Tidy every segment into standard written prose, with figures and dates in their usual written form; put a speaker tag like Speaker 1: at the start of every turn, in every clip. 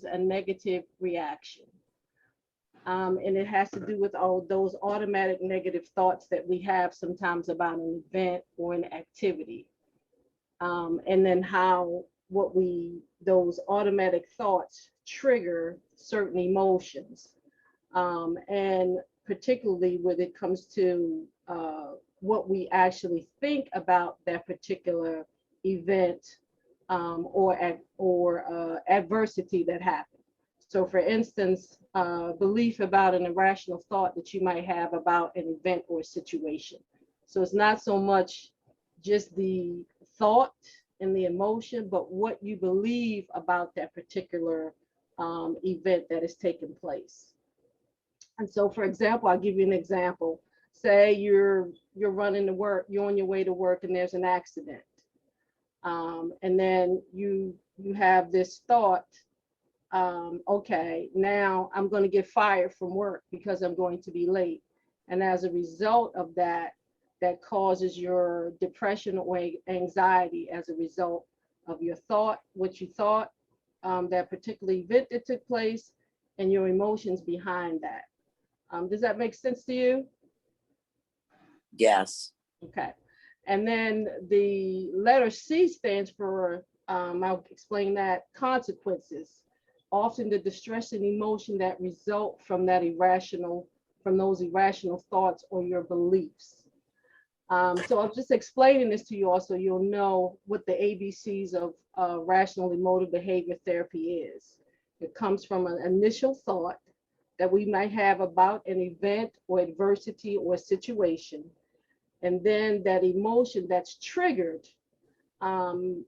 Speaker 1: a negative reaction. And it has to do with all those automatic negative thoughts that we have sometimes about an event or an activity. And then how those automatic thoughts trigger certain emotions. And particularly when it comes to what we actually think about that particular event or adversity that happened. So for instance, belief about an irrational thought that you might have about an event or situation. So it's not so much just the thought and the emotion, but what you believe about that particular event that is taking place. And so, for example, I'll give you an example. Say you're running to work, you're on your way to work, and there's an accident, and then you have this thought. Okay, now I'm going to get fired from work because I'm going to be late. And as a result of that, that causes your depression or anxiety as a result of your thought, what you thought, that particular event that took place, and your emotions behind that. Does that make sense to you?
Speaker 2: Yes.
Speaker 1: Okay. And then the letter C stands for, I'll explain that, consequences. Often the distressing emotion that result from those irrational thoughts or your beliefs. So I'm just explaining this to you also, you'll know what the ABCs of rational emotive behavior therapy is. It comes from an initial thought that we might have about an event or adversity or situation. And then that emotion that's triggered from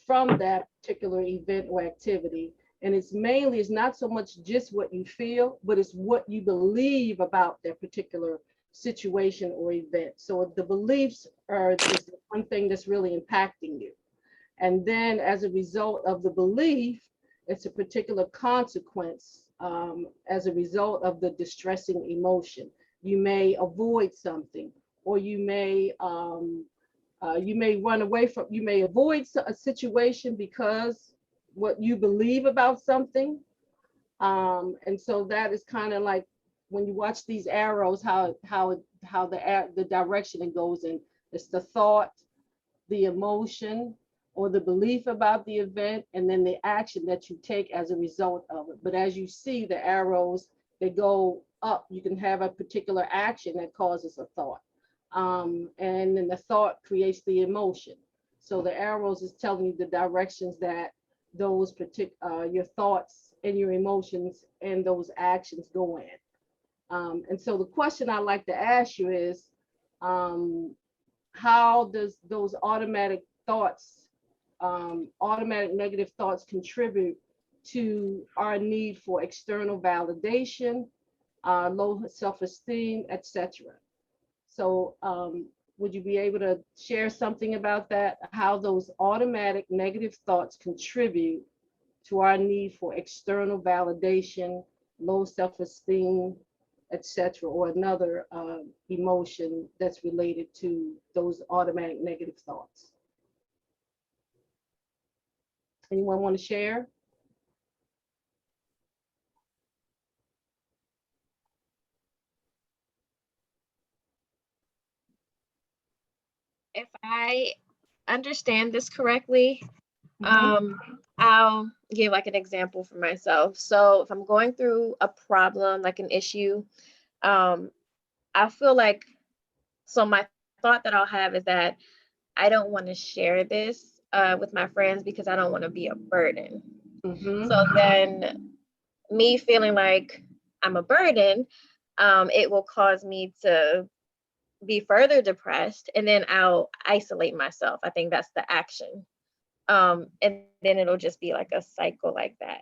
Speaker 1: that particular event or activity. And it's not so much just what you feel, but it's what you believe about that particular situation or event. So the beliefs is the one thing that's really impacting you. And then as a result of the belief, it's a particular consequence as a result of the distressing emotion. You may avoid something, or you may run away from, you may avoid a situation because what you believe about something. And so that is kind of like when you watch these arrows, how the direction it goes in. It's the thought, the emotion, or the belief about the event, and then the action that you take as a result of it. But as you see the arrows, they go up. You can have a particular action that causes a thought. And then the thought creates the emotion. So the arrows is telling you the directions that those your thoughts and your emotions and those actions go in. And so the question I like to ask you is, how does those automatic thoughts, automatic negative thoughts contribute to our need for external validation, low self-esteem, etc.? So would you be able to share something about that, how those automatic negative thoughts contribute to our need for external validation, low self-esteem, etc., or another emotion that's related to those automatic negative thoughts? Anyone want to share?
Speaker 3: If I understand this correctly, I'll give like an example for myself. So if I'm going through a problem, like an issue, I feel like, so my thought that I'll have is that I don't want to share this with my friends because I don't want to be a burden. So then me feeling like I'm a burden, it will cause me to be further depressed, and then I'll isolate myself. I think that's the action. And then it'll just be like a cycle like that.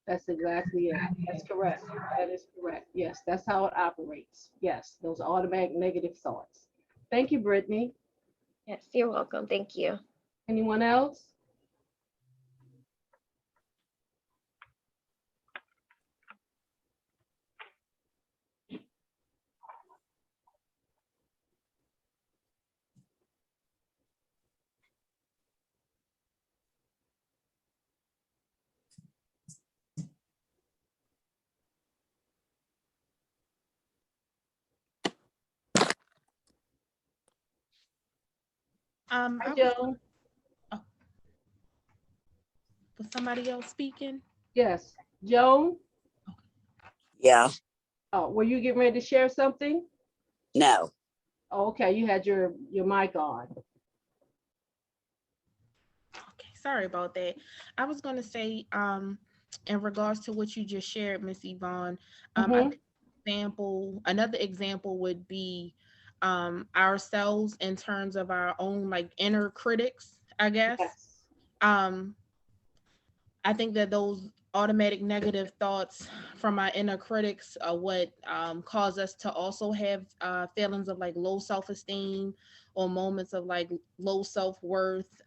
Speaker 1: That's exactly it. That's correct. That is correct. Yes, that's how it operates. Yes, those automatic negative thoughts. Thank you, Brittany.
Speaker 3: Yes, you're welcome. Thank you.
Speaker 1: Anyone else? Hi,
Speaker 2: I was,
Speaker 1: Joan.
Speaker 2: oh, was somebody else speaking?
Speaker 1: Yes, Joan.
Speaker 4: Yeah,
Speaker 1: Oh, were you getting ready to share something?
Speaker 4: no.
Speaker 1: Oh, okay, you had your mic on.
Speaker 2: Okay, sorry about that. I was going to say, in regards to what you just shared, Miss Yvonne, I
Speaker 1: Mm-hmm.
Speaker 2: think another example would be ourselves in terms of our own like inner critics, I guess.
Speaker 1: Yes.
Speaker 2: Um, I think that those automatic negative thoughts from our inner critics are what cause us to also have feelings of like low self-esteem or moments of like low self-worth,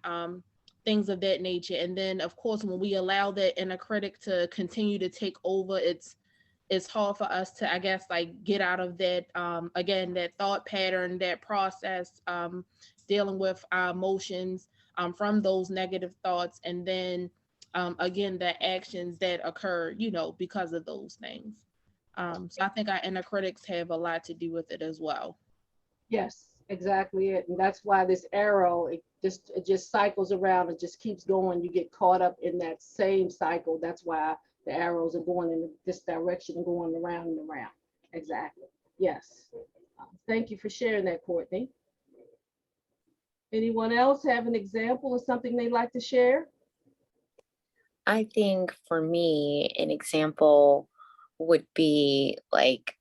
Speaker 2: things of that nature. And then, of course, when we allow that inner critic to continue to take over, it's hard for us to, I guess, like get out of that, again, that thought pattern, that process, dealing with our emotions from those negative thoughts. And then again, the actions that occur, because of those things. So I think our inner critics have a lot to do with it as well.
Speaker 1: Yes, exactly it. And that's why this arrow, it just cycles around. It just keeps going. You get caught up in that same cycle. That's why the arrows are going in this direction, going around and around. Exactly. Yes. Thank you for sharing that, Courtney. Anyone else have an example of something they'd like to share?
Speaker 5: I think for me, an example would be like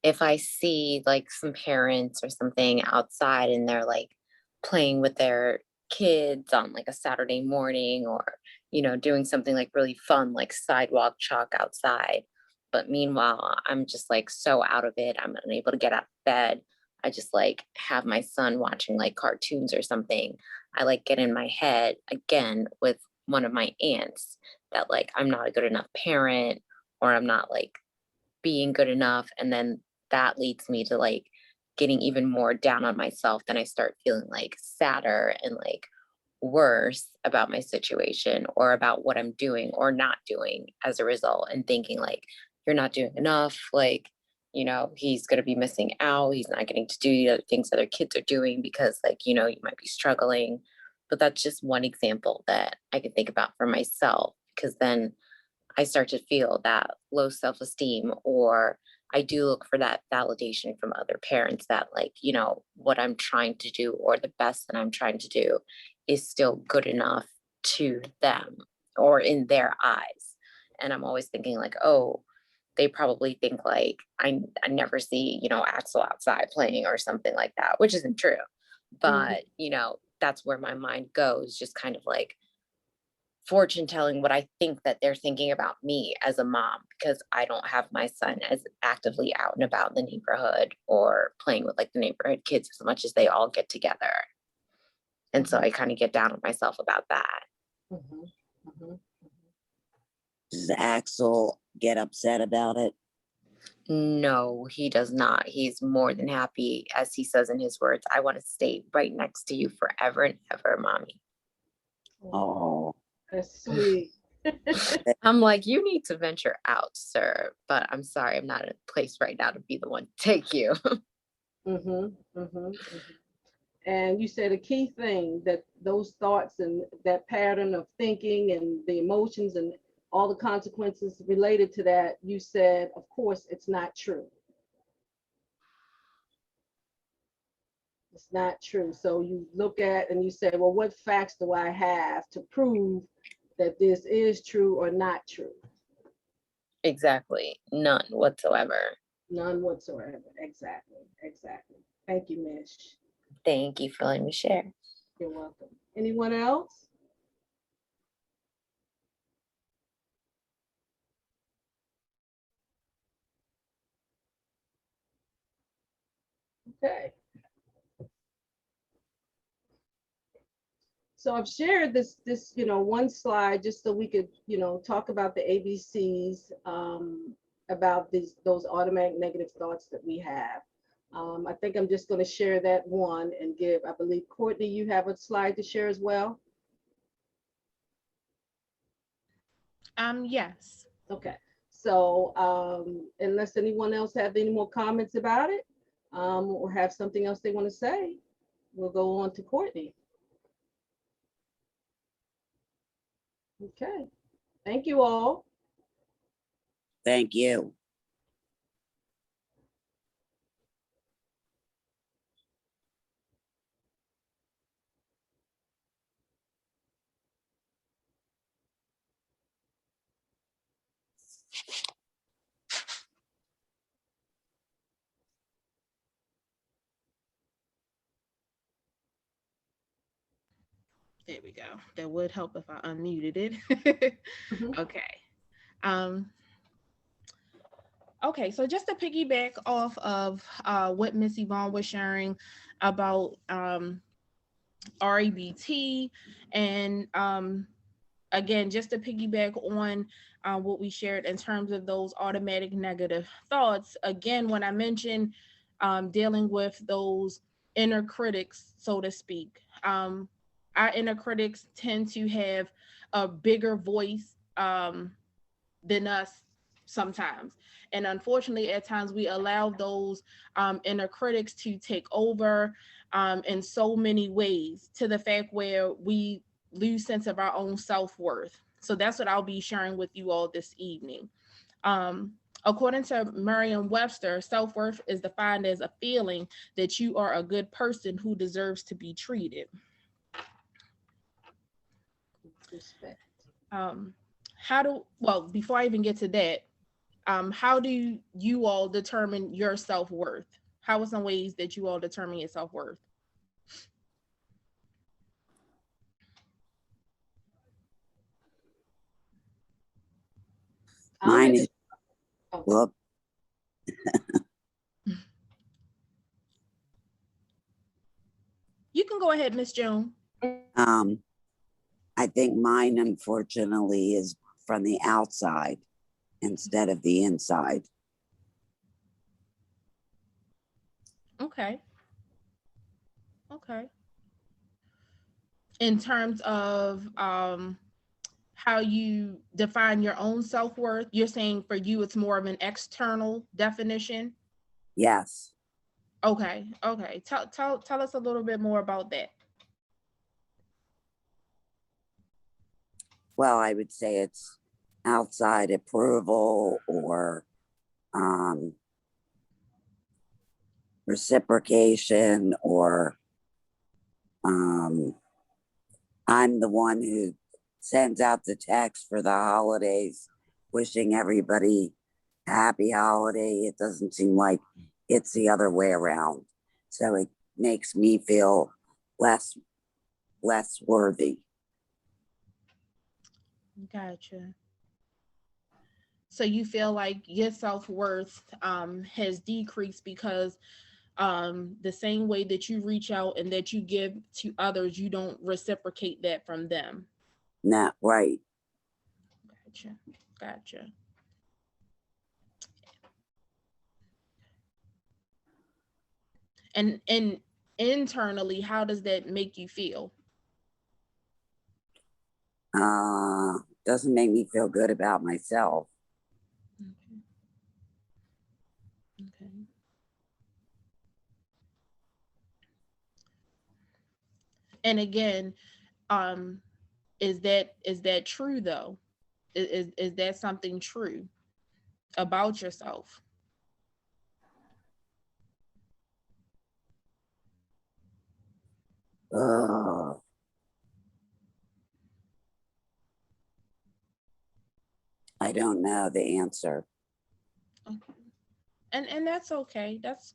Speaker 5: if I see like some parents or something outside and they're like playing with their kids on like a Saturday morning or, doing something like really fun, like sidewalk chalk outside. But meanwhile, I'm just like so out of it. I'm unable to get out of bed. I just like have my son watching like cartoons or something. I like get in my head again with one of my aunts that like I'm not a good enough parent or I'm not like being good enough. And then that leads me to like getting even more down on myself. Then I start feeling like sadder and like worse about my situation or about what I'm doing or not doing as a result, and thinking like, you're not doing enough. Like, he's going to be missing out. He's not getting to do the other things other kids are doing because like, you might be struggling. But that's just one example that I can think about for myself, because then I start to feel that low self-esteem, or I do look for that validation from other parents that like, what I'm trying to do or the best that I'm trying to do is still good enough to them or in their eyes. And I'm always thinking like, oh, they probably think like I never see, Axel outside playing or something like that, which isn't true. But, that's where my mind goes, just kind of like fortune telling what I think that they're thinking about me as a mom, because I don't have my son as actively out and about in the neighborhood or playing with like the neighborhood kids as much as they all get together. And so I kind of get down on myself about that.
Speaker 1: Mm-hmm. Mm-hmm.
Speaker 4: Does Axel get upset about it?
Speaker 5: No, he does not. He's more than happy. As he says in his words, I want to stay right next to you forever and ever, mommy.
Speaker 4: Oh,
Speaker 1: That's sweet.
Speaker 5: I'm like, you need to venture out, sir. But I'm sorry, I'm not in a place right now to be the one to take you.
Speaker 1: Mm-hmm. Mm-hmm. And you said a key thing, that those thoughts and that pattern of thinking and the emotions and all the consequences related to that, you said, of course, it's not true. It's not true. So you look at and you say, well, what facts do I have to prove that this is true or not true?
Speaker 5: Exactly. None whatsoever.
Speaker 1: None whatsoever. Exactly. Exactly. Thank you, Mish.
Speaker 5: Thank you for letting me share.
Speaker 1: You're welcome. Anyone else? Okay. So I've shared this one slide just so we could talk about the ABCs, about those automatic negative thoughts that we have. I think I'm just going to share that one and give, I believe, Courtney, you have a slide to share as well.
Speaker 2: Yes.
Speaker 1: Okay. So unless anyone else have any more comments about it, or have something else they want to say. we'll go on to Courtney. Okay, thank you all.
Speaker 4: Thank you.
Speaker 2: There we go. That would help if I unmuted it.
Speaker 1: Mhm.
Speaker 2: Okay. Okay, so just to piggyback off of what Miss Yvonne was sharing about REBT, and again, just to piggyback on what we shared in terms of those automatic negative thoughts, again, when I mentioned dealing with those inner critics, so to speak, our inner critics tend to have a bigger voice than us sometimes. And unfortunately, at times we allow those inner critics to take over in so many ways, to the fact where we lose sense of our own self-worth. So that's what I'll be sharing with you all this evening. According to Merriam-Webster, self-worth is defined as a feeling that you are a good person who deserves to be treated.
Speaker 1: Respect.
Speaker 2: Before I even get to that, how do you all determine your self-worth? How are some ways that you all determine your self-worth?
Speaker 4: Mine is,
Speaker 1: Oh.
Speaker 4: well,
Speaker 2: You can go ahead, Miss Joan.
Speaker 4: I think mine, unfortunately, is from the outside instead of the inside.
Speaker 2: Okay. Okay. In terms of how you define your own self-worth, you're saying for you it's more of an external definition?
Speaker 4: Yes.
Speaker 2: Okay. Okay. Tell us a little bit more about that.
Speaker 4: Well, I would say it's outside approval or reciprocation, or I'm the one who sends out the text for the holidays wishing everybody a happy holiday. It doesn't seem like it's the other way around. So it makes me feel less worthy.
Speaker 2: Gotcha. So you feel like your self-worth has decreased because the same way that you reach out and that you give to others, you don't reciprocate that from them.
Speaker 4: Not right.
Speaker 2: Gotcha. Gotcha. And internally, how does that make you feel?
Speaker 4: Doesn't make me feel good about myself.
Speaker 2: Okay. Okay. And again, is that true though? Is that something true about yourself?
Speaker 4: I don't know the answer.
Speaker 2: Okay. And that's okay. That's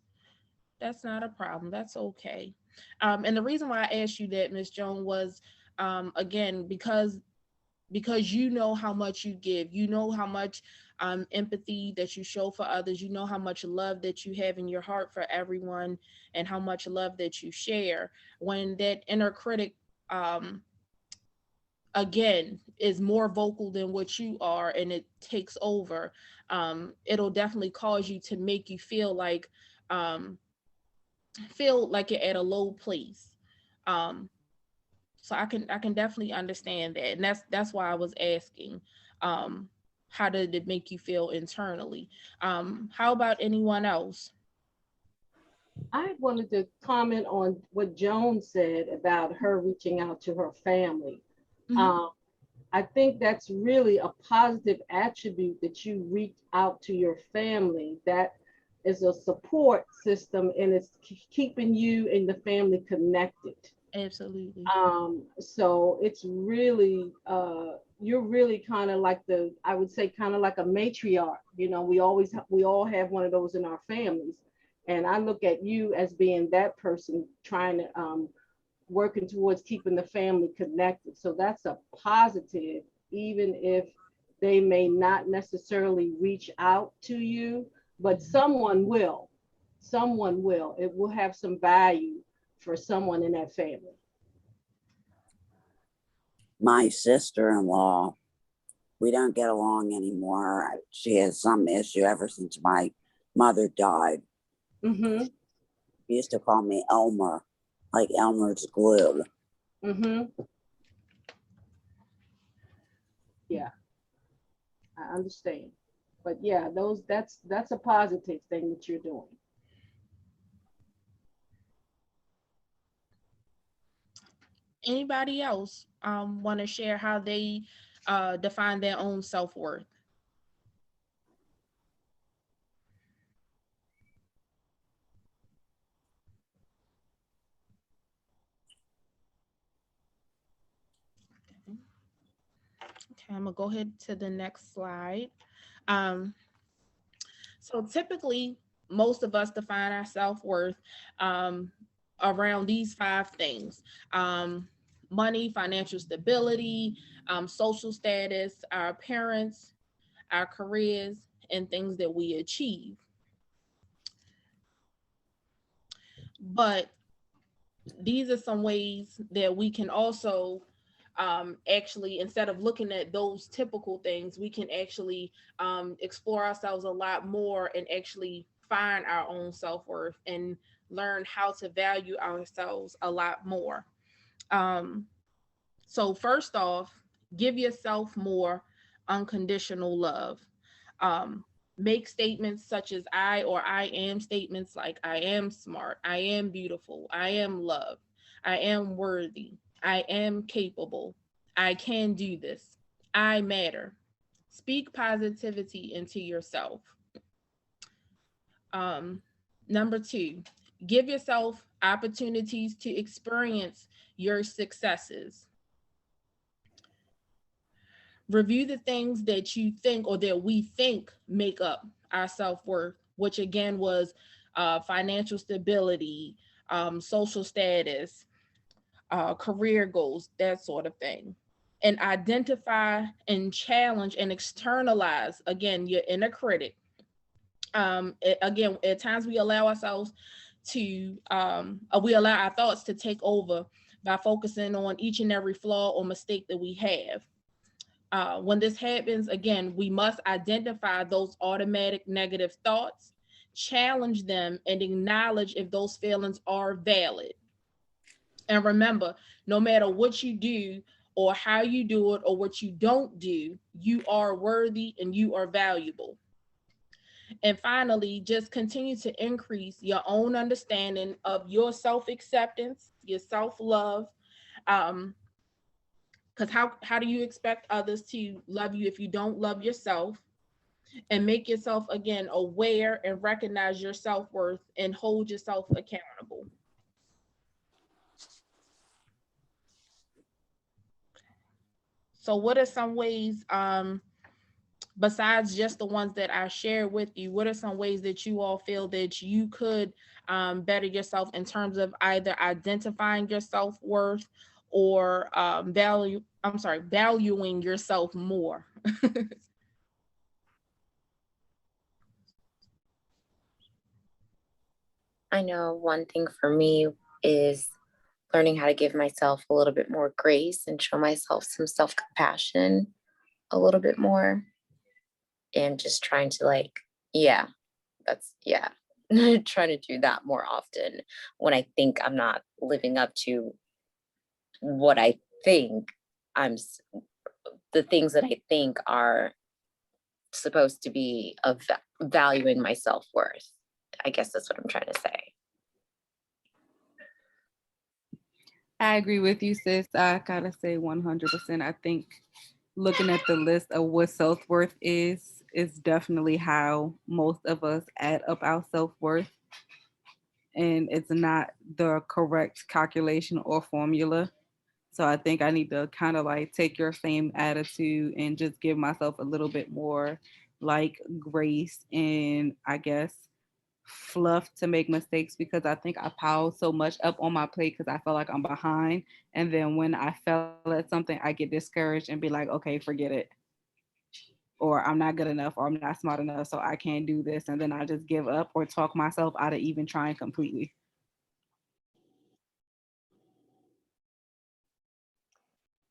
Speaker 2: not a problem. That's okay. And the reason why I asked you that, Miss Joan, was again because you know how much you give, you know how much empathy that you show for others, you know how much love that you have in your heart for everyone, and how much love that you share. When that inner critic again is more vocal than what you are and it takes over, it'll definitely cause you to make you feel like you're at a low place. So I can definitely understand that, and that's why I was asking, how did it make you feel internally? How about anyone else?
Speaker 1: I wanted to comment on what Joan said about her reaching out to her family.
Speaker 2: Mhm.
Speaker 1: I think that's really a positive attribute that you reach out to your family. That is a support system and it's keeping you and the family connected.
Speaker 2: Absolutely.
Speaker 1: So it's really, you're really kind of like I would say kind of like a matriarch. You know, we all have one of those in our families. And I look at you as being that person trying to, working towards keeping the family connected. So that's a positive, even if they may not necessarily reach out to you, but someone will. Someone will. It will have some value for someone in that family.
Speaker 4: My sister-in-law, we don't get along anymore. She has some issue ever since my mother died.
Speaker 1: Mm-hmm.
Speaker 4: She used to call me Elmer, like Elmer's glue.
Speaker 1: Mm-hmm. Yeah, I understand. But yeah, that's a positive thing that you're doing.
Speaker 2: Anybody else want to share how they define their own self-worth? Okay, I'm gonna go ahead to the next slide. Um, so typically, most of us define our self-worth around these 5 things: money, financial stability, social status, our appearance, our careers, and things that we achieve. But these are some ways that we can also actually, instead of looking at those typical things, we can actually explore ourselves a lot more and actually find our own self-worth and learn how to value ourselves a lot more. Um, so first off, give yourself more unconditional love. Um, Make statements such as I or I am statements like I am smart, I am beautiful, I am loved, I am worthy, I am capable, I can do this, I matter. Speak positivity into yourself. Um, Number 2, give yourself opportunities to experience your successes. Review the things that you think or that we think make up our self-worth, which again was financial stability, social status, career goals, that sort of thing. And identify and challenge and externalize, again, your inner critic. Again, at times we allow ourselves to, we allow our thoughts to take over by focusing on each and every flaw or mistake that we have. When this happens, again, we must identify those automatic negative thoughts, challenge them, and acknowledge if those feelings are valid. And remember, no matter what you do or how you do it or what you don't do, you are worthy and you are valuable. And finally, just continue to increase your own understanding of your self-acceptance, your self-love. Because how do you expect others to love you if you don't love yourself? And make yourself, again, aware and recognize your self-worth and hold yourself accountable. So what are some ways, besides just the ones that I shared with you, what are some ways that you all feel that you could better yourself in terms of either identifying your self-worth or valuing yourself more?
Speaker 5: I know one thing for me is learning how to give myself a little bit more grace and show myself some self-compassion a little bit more, and just trying to yeah, yeah, trying to do that more often when I think I'm not living up to what I think I'm the things that I think are supposed to be of value in my self-worth. I guess that's what I'm trying to say.
Speaker 6: I agree with you, sis. I gotta say 100%. I think looking at the list of what self-worth is definitely how most of us add up our self-worth. And it's not the correct calculation or formula. So I think I need to kind of like take your same attitude and just give myself a little bit more like grace and I guess fluff to make mistakes, because I think I piled so much up on my plate because I felt like I'm behind. And then when I fell at something, I get discouraged and be like, okay, forget it. Or I'm not good enough, or I'm not smart enough, so I can't do this. And then I just give up or talk myself out of even trying completely.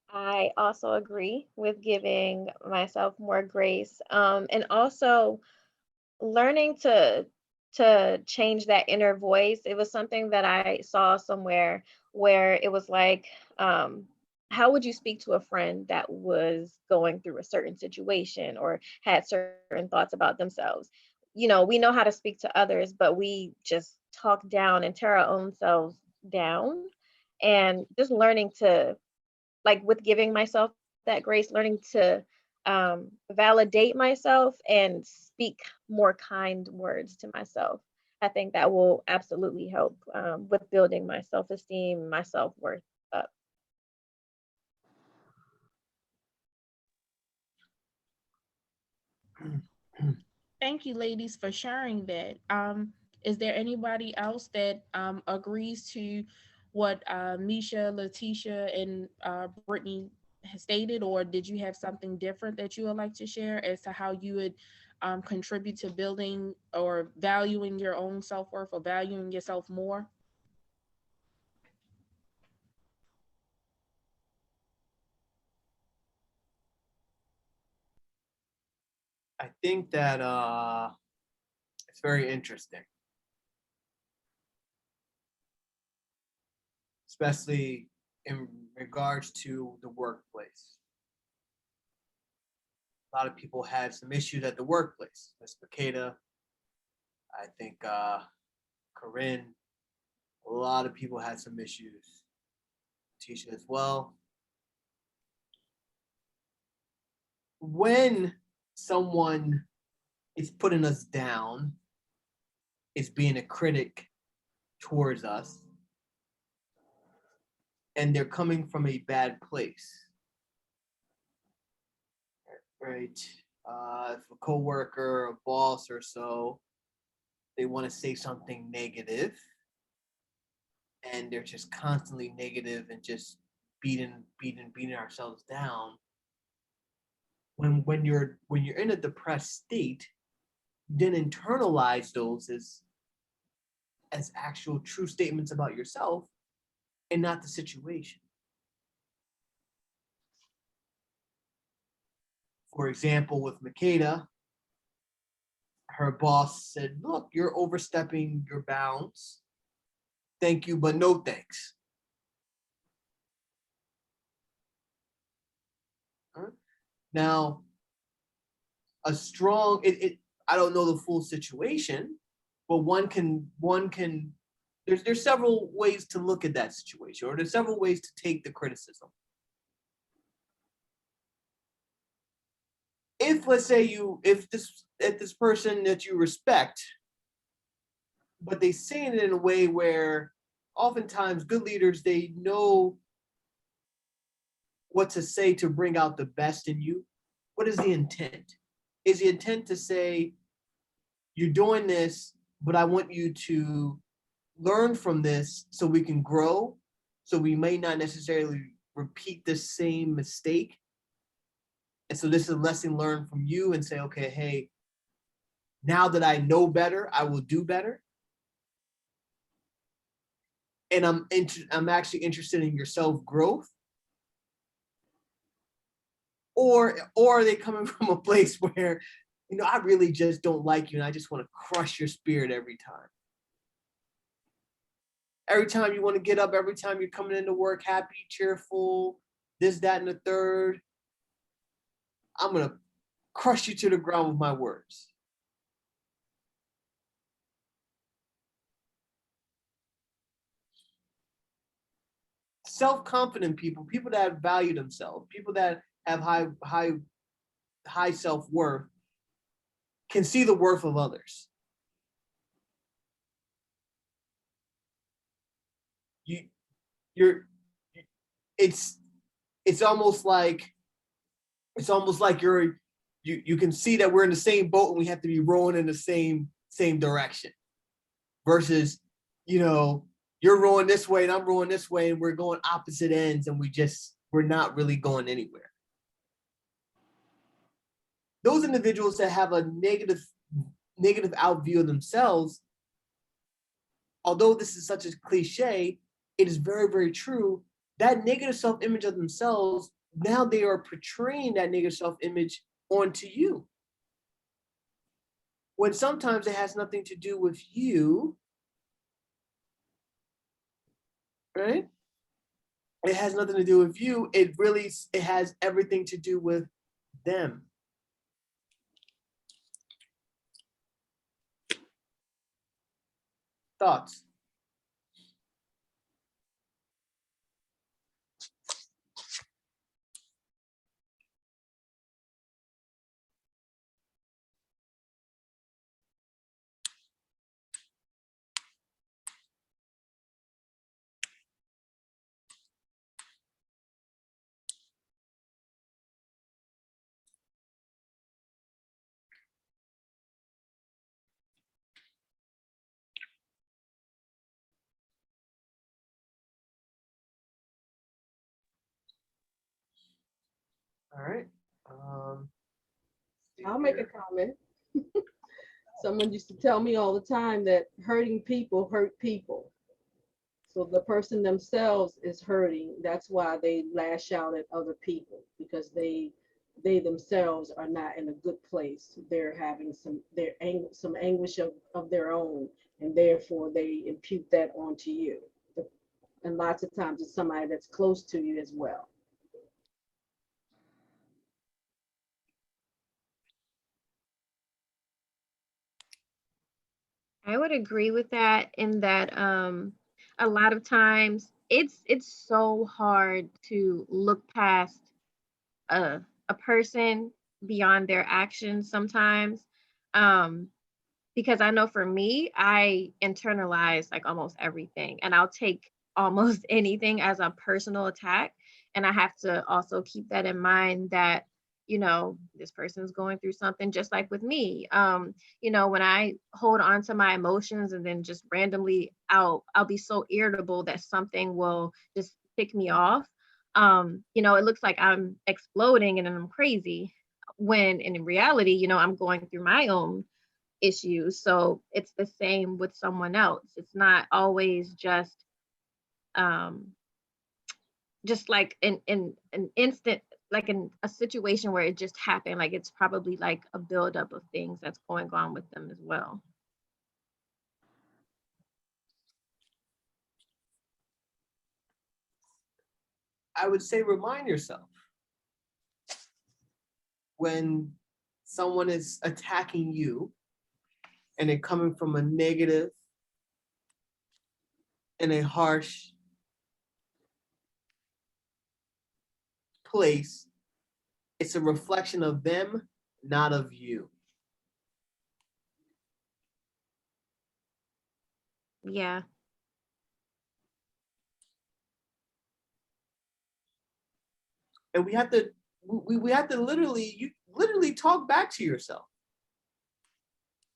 Speaker 3: I also agree with giving myself more grace, and also learning to change that inner voice. It was something that I saw somewhere where it was like, how would you speak to a friend that was going through a certain situation or had certain thoughts about themselves? You know, we know how to speak to others, but we just talk down and tear our own selves down. And just learning to, like with giving myself that grace, learning to validate myself and speak more kind words to myself. I think that will absolutely help with building my self-esteem, my self-worth up.
Speaker 2: Thank you, ladies, for sharing that. Is there anybody else that agrees to what Misha, Letitia, and Brittany has stated, or did you have something different that you would like to share as to how you would contribute to building or valuing your own self-worth or valuing yourself more?
Speaker 7: I think that it's very interesting, especially in regards to the workplace. A lot of people have some issues at the workplace. Miss Makeda, I think Corinne, a lot of people had some issues. Tisha as well. When someone is putting us down, is being a critic towards us, and they're coming from a bad place, right? If a coworker, a boss, or so, they want to say something negative, and they're just constantly negative and just beating ourselves down. When you're in a depressed state, then internalize those as actual true statements about yourself and not the situation. For example, with Makeda, her boss said, look, you're overstepping your bounds. Thank you, but no thanks. Now, a strong, I don't know the full situation, but one can, there's several ways to look at that situation, or there's several ways to take the criticism. If, let's say if this person that you respect, but they say it in a way where oftentimes good leaders, they know what to say to bring out the best in you. What is the intent? Is the intent to say, you're doing this, but I want you to learn from this so we can grow, so we may not necessarily repeat the same mistake? And so this is a lesson learned from you, and say, okay, hey, now that I know better, I will do better. And I'm actually interested in your self-growth. Or are they coming from a place where, I really just don't like you and I just want to crush your spirit every time? Every time you want to get up, every time you're coming into work happy, cheerful, this, that, and the third, I'm going to crush you to the ground with my words. self-confident people, people that value themselves, people that have high self-worth, can see the worth of others. It's almost like you can see that we're in the same boat and we have to be rowing in the same direction, versus, you're rowing this way and I'm rowing this way and we're going opposite ends and we're not really going anywhere. Those individuals that have a negative out view of themselves, although this is such a cliche, it is very, very true. That negative self-image of themselves, now they are portraying that negative self-image onto you. When sometimes it has nothing to do with you, right? It has nothing to do with you. It has everything to do with them. Thoughts? All right.
Speaker 1: I'll make a comment. Someone used to tell me all the time that hurting people hurt people. So the person themselves is hurting. That's why they lash out at other people, because they themselves are not in a good place. They're having some anguish of their own, and therefore they impute that onto you. And lots of times it's somebody that's close to you as well.
Speaker 3: I would agree with that, in that a lot of times it's so hard to look past a person beyond their actions sometimes. Because I know for me, I internalize like almost everything, and I'll take almost anything as a personal attack. And I have to also keep that in mind, that, this person's going through something just like with me. When I hold on to my emotions and then just randomly I'll be so irritable that something will just pick me off. It looks like I'm exploding and I'm crazy, when in reality, I'm going through my own issues. So it's the same with someone else. It's not always just like in an instant, like in a situation where it just happened. Like, it's probably like a buildup of things that's going on with them as well.
Speaker 7: I would say remind yourself, when someone is attacking you and it coming from a negative and a harsh place, it's a reflection of them, not of you.
Speaker 3: Yeah.
Speaker 7: And we have to literally talk back to yourself.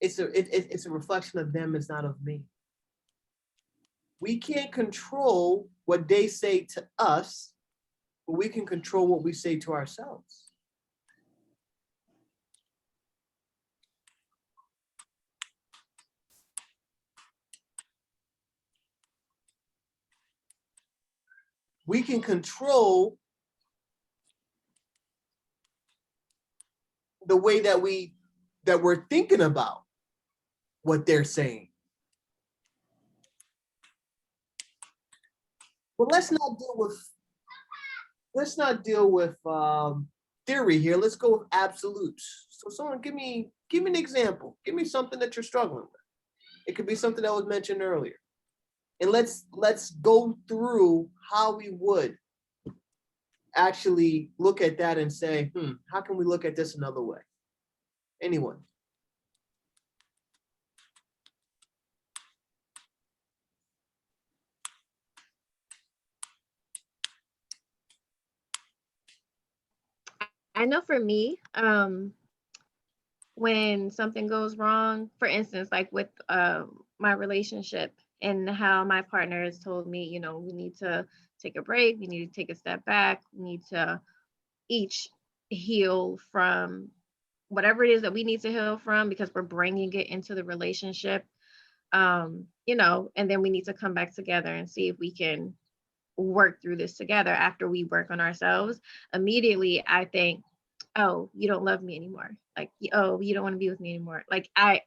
Speaker 7: It's a reflection of them, it's not of me. We can't control what they say to us, but we can control what we say to ourselves. We can control the way that we're thinking about what they're saying. But let's not deal with theory here. Let's go with absolutes. So someone give me an example. Give me something that you're struggling with. It could be something that was mentioned earlier. And let's go through how we would actually look at that and say, how can we look at this another way? Anyone?
Speaker 3: I know for me, when something goes wrong, for instance, like with my relationship and how my partner has told me, you know, we need to take a break, we need to take a step back, we need to each heal from whatever it is that we need to heal from because we're bringing it into the relationship, you know, and then we need to come back together and see if we can work through this together after we work on ourselves. Immediately, I think, oh, you don't love me anymore. Like, oh, you don't want to be with me anymore. Like, I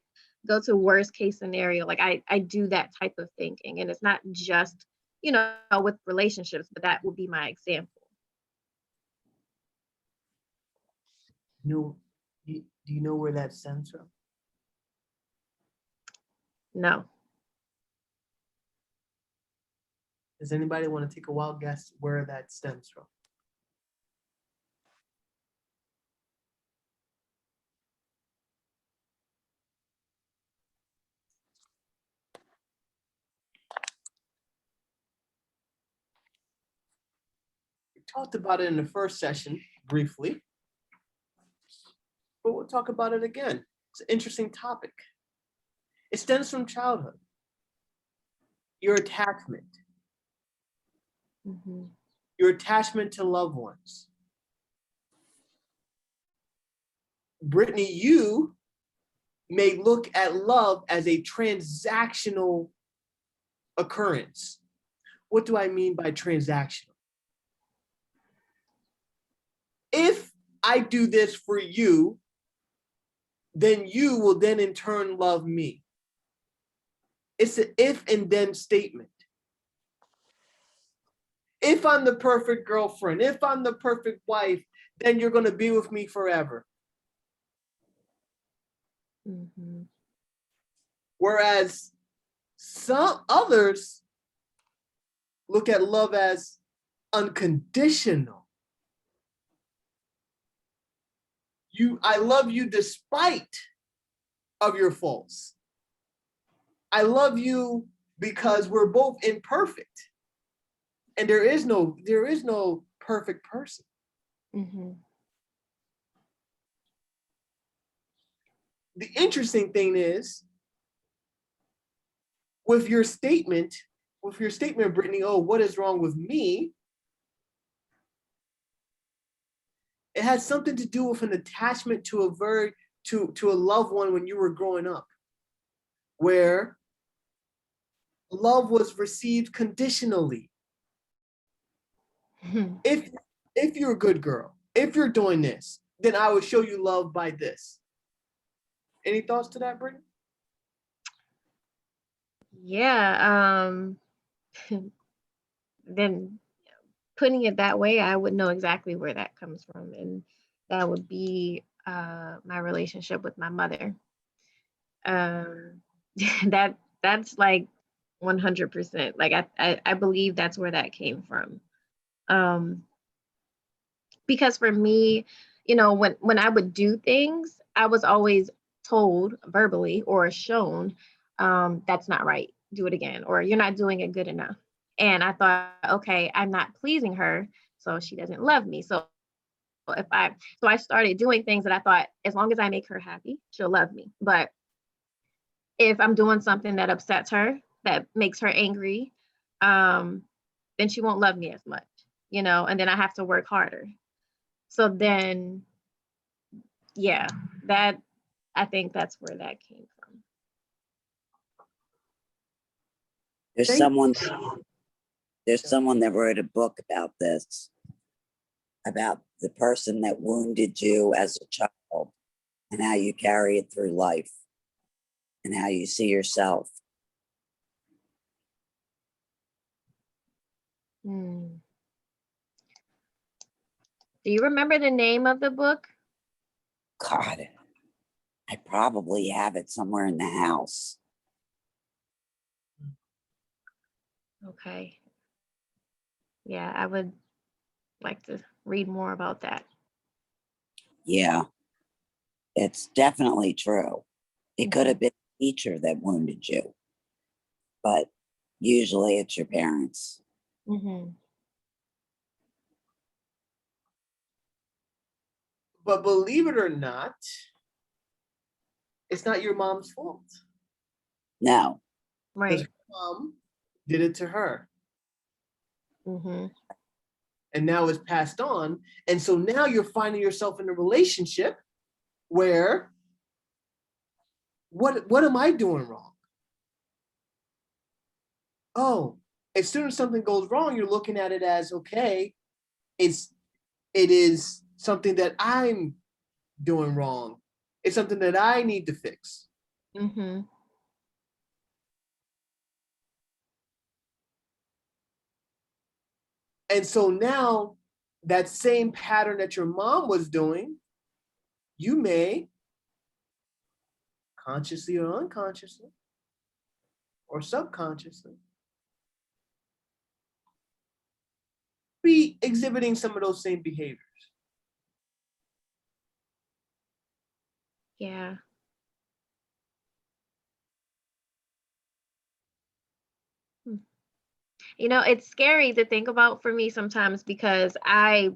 Speaker 3: go to worst case scenario. Like, I do that type of thinking. And it's not just, you know, with relationships, but that would be my example.
Speaker 7: Do you know where that stems from?
Speaker 3: No.
Speaker 7: Does anybody want to take a wild guess where that stems from? We talked about it in the first session briefly, but we'll talk about it again. It's an interesting topic. It stems from childhood. Your attachment.
Speaker 3: Mm-hmm.
Speaker 7: Your attachment to loved ones. Brittany, you may look at love as a transactional occurrence. What do I mean by transactional? If I do this for you, then you will then in turn love me. It's an if and then statement. If I'm the perfect girlfriend, if I'm the perfect wife, then you're going to be with me forever.
Speaker 3: Mm-hmm.
Speaker 7: Whereas some others look at love as unconditional. I love you despite of your faults. I love you because we're both imperfect. And there is no perfect person.
Speaker 3: Mm-hmm.
Speaker 7: The interesting thing is, with your statement, Brittany, oh, what is wrong with me? It has something to do with an attachment to a loved one when you were growing up, where love was received conditionally.
Speaker 3: Mm-hmm.
Speaker 7: If you're a good girl, if you're doing this, then I would show you love by this. Any thoughts to that, Brittany?
Speaker 3: Yeah. Then putting it that way, I would know exactly where that comes from. And that would be my relationship with my mother. That's like 100%. Like I believe that's where that came from. Because for me, you know, when I would do things, I was always told verbally or shown, that's not right, do it again, or you're not doing it good enough. And I thought, okay, I'm not pleasing her, so she doesn't love me. So I started doing things that I thought, as long as I make her happy, she'll love me. But if I'm doing something that upsets her, that makes her angry, then she won't love me as much, you know, and then I have to work harder. So then, yeah, I think that's where that came from.
Speaker 4: There's someone that wrote a book about this, about the person that wounded you as a child and how you carry it through life and how you see yourself.
Speaker 3: Do you remember the name of the book?
Speaker 4: God, I probably have it somewhere in the house.
Speaker 3: Okay. Yeah, I would like to read more about that.
Speaker 4: Yeah, it's definitely true. It could
Speaker 3: Mhm.
Speaker 4: have been a teacher that wounded you, but usually it's your parents.
Speaker 3: Mm-hmm.
Speaker 7: But believe it or not, it's not your mom's fault.
Speaker 4: No,
Speaker 7: Because
Speaker 3: Right.
Speaker 7: her mom did it to her.
Speaker 3: Mm-hmm.
Speaker 7: And now it's passed on. And so now you're finding yourself in a relationship where what am I doing wrong? Oh, as soon as something goes wrong, you're looking at it as, okay, it is something that I'm doing wrong. It's something that I need to fix.
Speaker 3: Mm-hmm.
Speaker 7: And so now that same pattern that your mom was doing, you may consciously or unconsciously or subconsciously be exhibiting some of those same behaviors.
Speaker 3: Yeah. Hmm. It's scary to think about for me sometimes because I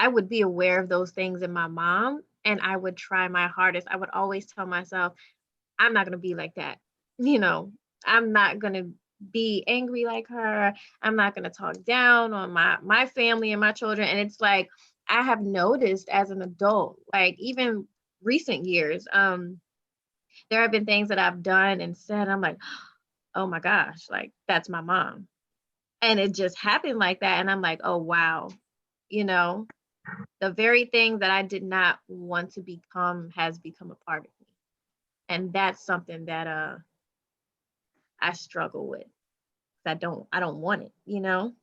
Speaker 3: would be aware of those things in my mom and I would try my hardest. I would always tell myself, I'm not going to be like that. You know, I'm not going to be angry like her. I'm not going to talk down on my family and my children. And it's like I have noticed as an adult, like even recent years, there have been things that I've done and said, I'm like, oh my gosh, like that's my mom. And it just happened like that. And I'm like, oh wow, you know, the very thing that I did not want to become has become a part of me. And that's something that I struggle with. I don't want it, you know?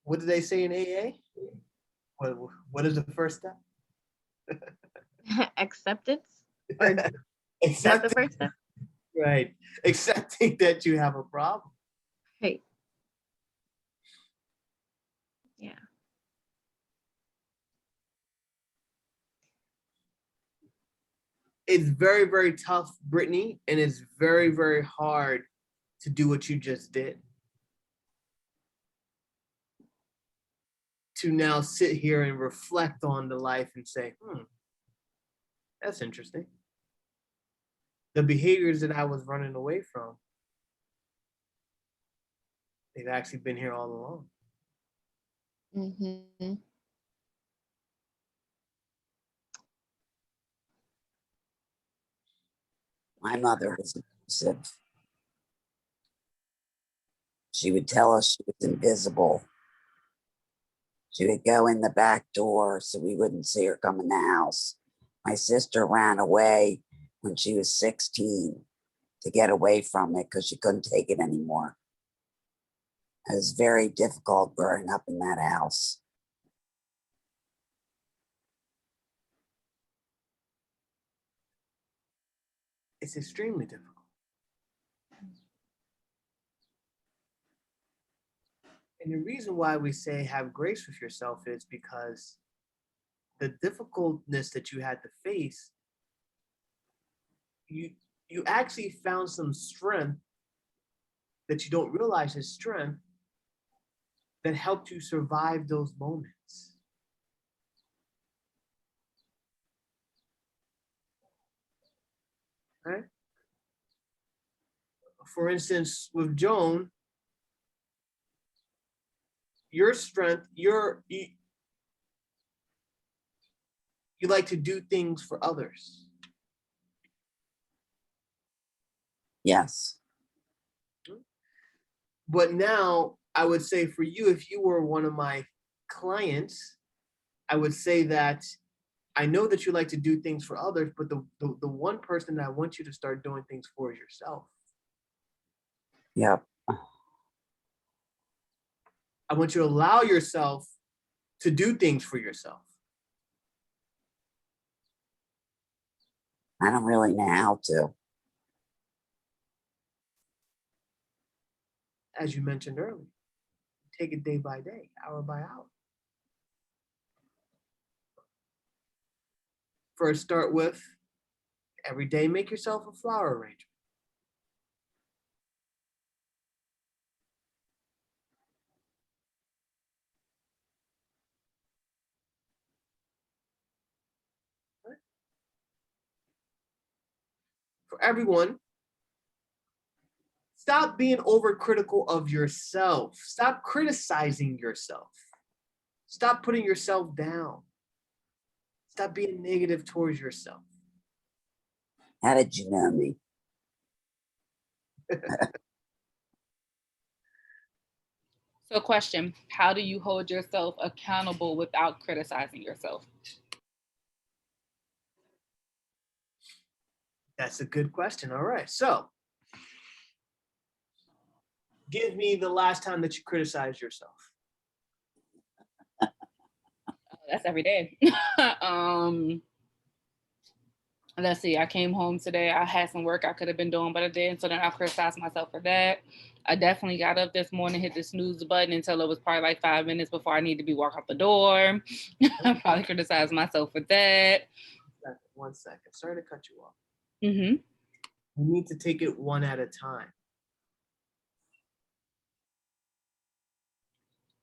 Speaker 7: What did they say in AA? What is the first step?
Speaker 3: Acceptance? Or is that the
Speaker 7: Accepting,
Speaker 3: first step?
Speaker 7: right. Accepting that you have a problem.
Speaker 3: Hey. Yeah.
Speaker 7: It's very, very tough, Brittany, and it's very, very hard to do what you just did. To now sit here and reflect on the life and say, that's interesting. The behaviors that I was running away from, they've actually been here all along.
Speaker 3: Mm-hmm.
Speaker 4: my mother was abusive. She would tell us she was invisible. She would go in the back door so we wouldn't see her come in the house. My sister ran away when she was 16 to get away from it because she couldn't take it anymore. It was very difficult growing up in that house.
Speaker 7: It's extremely difficult. And the reason why we say have grace with yourself is because the difficultness that you had to face, you actually found some strength that you don't realize is strength that helped you survive those moments. Right? For instance, with Joan, your strength, you like to do things for others.
Speaker 4: Yes.
Speaker 7: But now I would say for you, if you were one of my clients, I would say that I know that you like to do things for others, but the one person that I want you to start doing things for is yourself.
Speaker 4: Yep.
Speaker 7: I want you to allow yourself to do things for yourself.
Speaker 4: I don't really know how to.
Speaker 7: As you mentioned earlier, take it day by day, hour by hour. First, start with every day, make yourself a flower arrangement. For everyone, stop being overcritical of yourself. Stop criticizing yourself. Stop putting yourself down. Stop being negative towards yourself.
Speaker 4: How did you know me?
Speaker 6: So question, how do you hold yourself accountable without criticizing yourself?
Speaker 7: That's a good question. All right. So give me the last time that you criticized yourself.
Speaker 6: That's every day. Let's see, I came home today. I had some work I could have been doing, but I didn't. So then I criticized myself for that. I definitely got up this morning, hit the snooze button until it was probably like 5 minutes before I need to be walking out the door. I probably criticized myself for that.
Speaker 7: 1 second. Sorry to cut you off.
Speaker 6: Mm-hmm.
Speaker 7: You need to take it one at a time.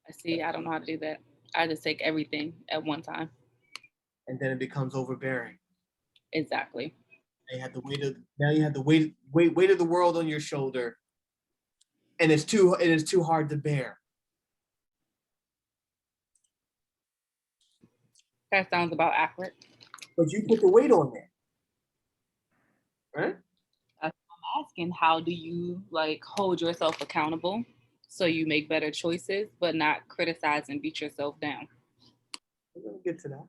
Speaker 6: I see. I don't know how to do that. I just take everything at one time.
Speaker 7: And then it becomes overbearing.
Speaker 6: Exactly.
Speaker 7: You have the weight of weight of the world on your shoulder, and it's too hard to bear.
Speaker 6: That sounds about accurate.
Speaker 7: But you put the weight on there, right?
Speaker 6: I'm asking, how do you like hold yourself accountable so you make better choices, but not criticize and beat yourself down?
Speaker 7: We're gonna get to that.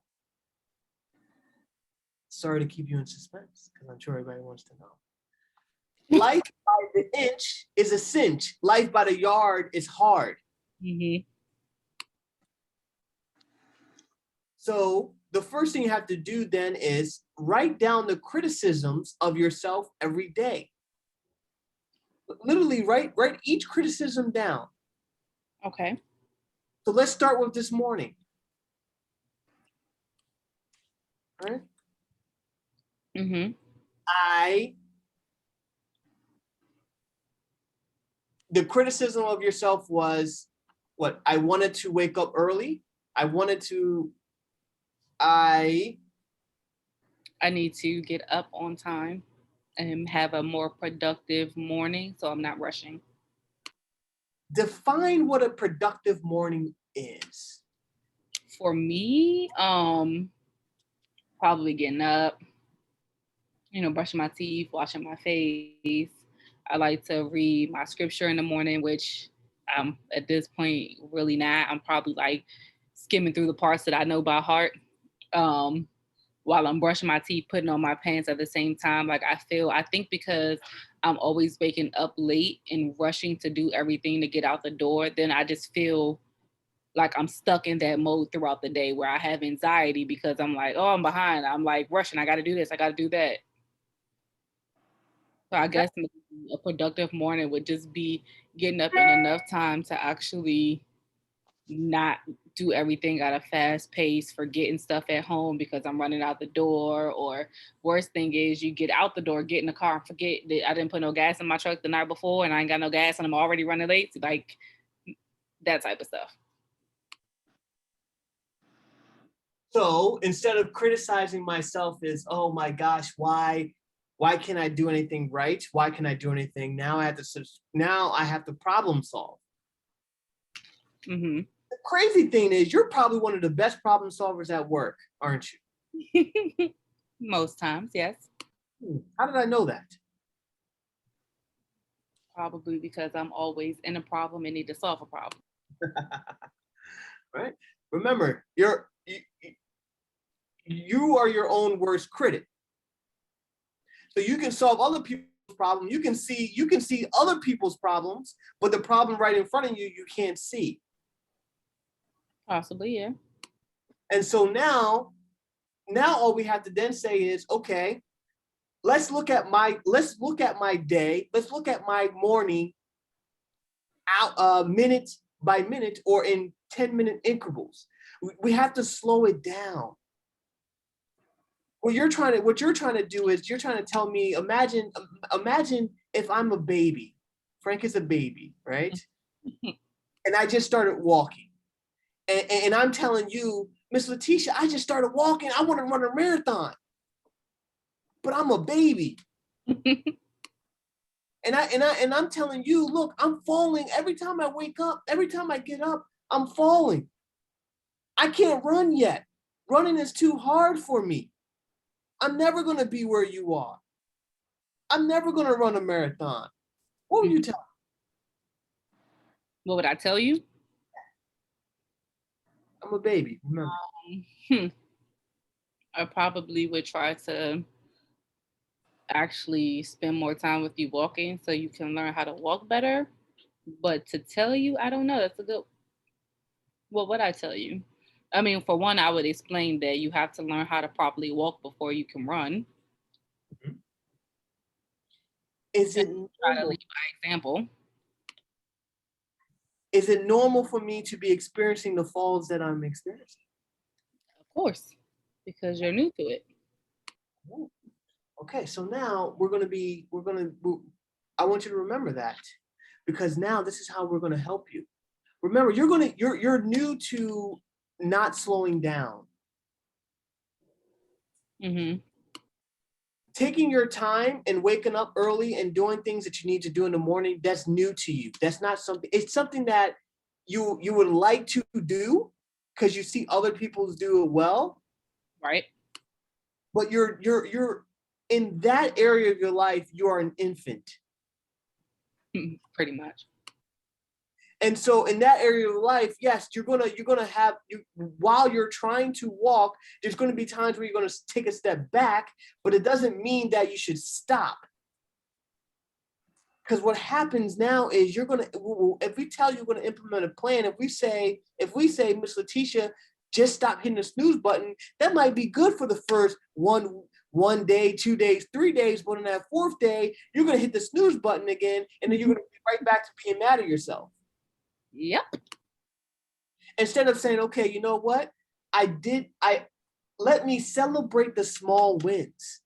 Speaker 7: Sorry to keep you in suspense, because I'm sure everybody wants to know. Life by the inch is a cinch. Life by the yard is hard.
Speaker 6: Mm-hmm.
Speaker 7: So the first thing you have to do then is write down the criticisms of yourself every day. Literally write each criticism down.
Speaker 6: Okay.
Speaker 7: So let's start with this morning. All right.
Speaker 6: Mm-hmm.
Speaker 7: The criticism of yourself was what? I wanted to wake up early. I
Speaker 6: need to get up on time and have a more productive morning, so I'm not rushing.
Speaker 7: Define what a productive morning is.
Speaker 6: For me, probably getting up, brushing my teeth, washing my face. I like to read my scripture in the morning, which at this point really not. I'm probably like skimming through the parts that I know by heart. While I'm brushing my teeth, putting on my pants at the same time. Like I think because I'm always waking up late and rushing to do everything to get out the door, then I just feel like I'm stuck in that mode throughout the day where I have anxiety because I'm like, oh, I'm behind. I'm like rushing. I got to do this. I got to do that. So I guess maybe a productive morning would just be getting up in enough time to actually not do everything at a fast pace, forgetting stuff at home because I'm running out the door. Or worst thing is you get out the door, get in the car and forget that I didn't put no gas in my truck the night before and I ain't got no gas and I'm already running late. Like that type of stuff.
Speaker 7: So instead of criticizing myself as, oh my gosh, why can't I do anything right? Why can't I do anything? Now I have to problem solve.
Speaker 6: Mm-hmm.
Speaker 7: The crazy thing is you're probably one of the best problem solvers at work, aren't you?
Speaker 6: Most times, yes.
Speaker 7: How did I know that?
Speaker 6: Probably because I'm always in a problem and need to solve a problem.
Speaker 7: Right? Remember, you are your own worst critic. So you can solve other people's problems. You can see other people's problems, but the problem right in front of you, you can't see.
Speaker 6: Possibly, yeah.
Speaker 7: And so now all we have to then say is, okay, let's look at my day. Let's look at my morning out minute by minute or in 10-minute intervals. We have to slow it down. What you're trying to do is you're trying to tell me, imagine if I'm a baby. Frank is a baby, right? And I just started walking. And I'm telling you, Miss Letitia, I just started walking. I want to run a marathon. But I'm a baby. And I'm telling you, look, I'm falling every time I wake up, every time I get up, I'm falling. I can't run yet. Running is too hard for me. I'm never going to be where you are. I'm never going to run a marathon. What would you tell me?
Speaker 6: What would I tell you?
Speaker 7: I'm a baby, remember.
Speaker 6: I probably would try to actually spend more time with you walking so you can learn how to walk better. But to tell you, I don't know. That's a good. What would I tell you? I mean, for one, I would explain that you have to learn how to properly walk before you can run.
Speaker 7: Is it
Speaker 6: try to lead by example?
Speaker 7: Is it normal for me to be experiencing the falls that I'm experiencing?
Speaker 6: Of course, because you're new to it.
Speaker 7: Okay, so now I want you to remember that, because now this is how we're going to help you. Remember, you're new to not slowing down.
Speaker 6: Mm-hmm.
Speaker 7: Taking your time and waking up early and doing things that you need to do in the morning, that's new to you. That's not something, it's something that you would like to do because you see other people do it well.
Speaker 6: Right.
Speaker 7: But you're in that area of your life, you are an infant.
Speaker 6: Pretty much.
Speaker 7: And so in that area of life, yes, you're gonna have, while you're trying to walk, there's gonna be times where you're gonna take a step back, but it doesn't mean that you should stop. Because what happens now is if we tell you we're gonna implement a plan, if we say, Miss Letitia, just stop hitting the snooze button, that might be good for the first one day, 2 days, 3 days, but on that fourth day, you're gonna hit the snooze button again, and then you're gonna be right back to being mad at yourself.
Speaker 6: Yep.
Speaker 7: Instead of saying, okay, you know what? Let me celebrate the small wins.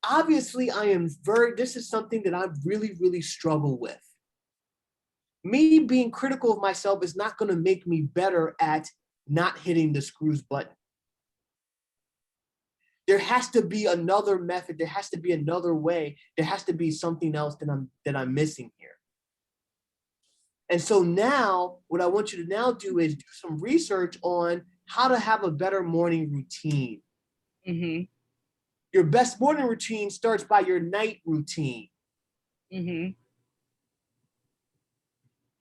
Speaker 7: Obviously, this is something that I really, really struggle with. Me being critical of myself is not going to make me better at not hitting the snooze button. There has to be another method. There has to be another way. There has to be something else that I'm missing here. And so now, what I want you to now do is do some research on how to have a better morning routine.
Speaker 6: Mm-hmm.
Speaker 7: Your best morning routine starts by your night routine.
Speaker 6: Mm-hmm.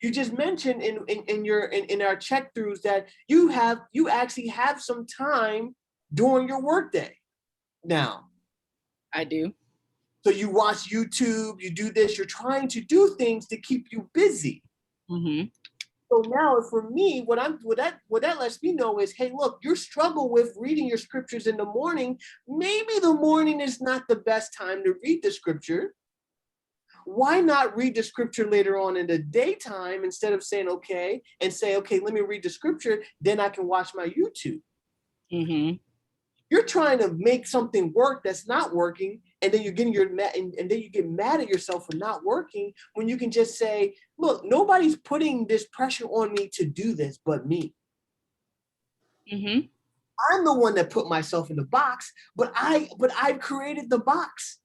Speaker 7: You just mentioned in our check-throughs that you actually have some time during your workday now.
Speaker 6: I do.
Speaker 7: So you watch YouTube, you do this, you're trying to do things to keep you busy.
Speaker 6: Mm-hmm.
Speaker 7: So now for me, what that lets me know is, hey, look, you struggle with reading your scriptures in the morning. Maybe the morning is not the best time to read the scripture. Why not read the scripture later on in the daytime instead of saying, okay, let me read the scripture, then I can watch my YouTube.
Speaker 6: Mm-hmm.
Speaker 7: You're trying to make something work that's not working, and then and then you get mad at yourself for not working, when you can just say, look, nobody's putting this pressure on me to do this but me.
Speaker 6: Mm-hmm.
Speaker 7: I'm the one that put myself in the box, but I've created the box.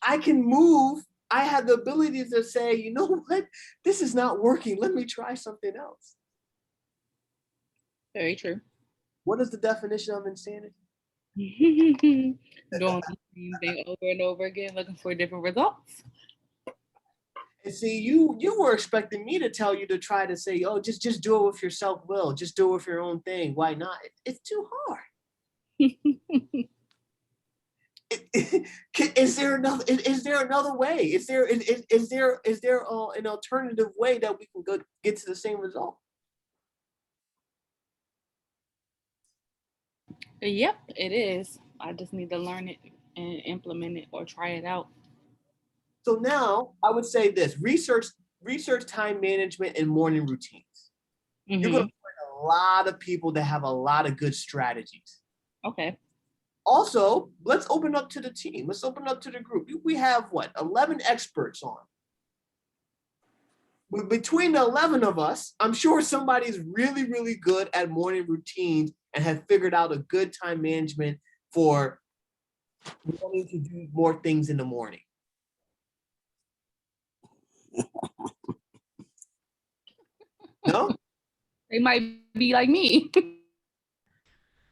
Speaker 7: I can move. I have the ability to say, you know what? This is not working. Let me try something else.
Speaker 6: Very true.
Speaker 7: What is the definition of insanity?
Speaker 6: Doing the same thing over and over again, looking for different results.
Speaker 7: And see, you were expecting me to tell you to try to say, oh, just do it with your self-will. Just do it with your own thing. Why not? It's too hard. Is there another way? Is there an alternative way that we can get to the same result?
Speaker 6: Yep, it is. I just need to learn it and implement it or try it out.
Speaker 7: So now I would say this: research time management and morning routines. You're going to find a lot of people that have a lot of good strategies.
Speaker 6: Okay.
Speaker 7: Also, let's open up to the team. Let's open up to the group. We have 11 experts on. Between the 11 of us, I'm sure somebody's really, really good at morning routines and have figured out a good time management for wanting to do more things in the morning. No?
Speaker 6: They might be like me.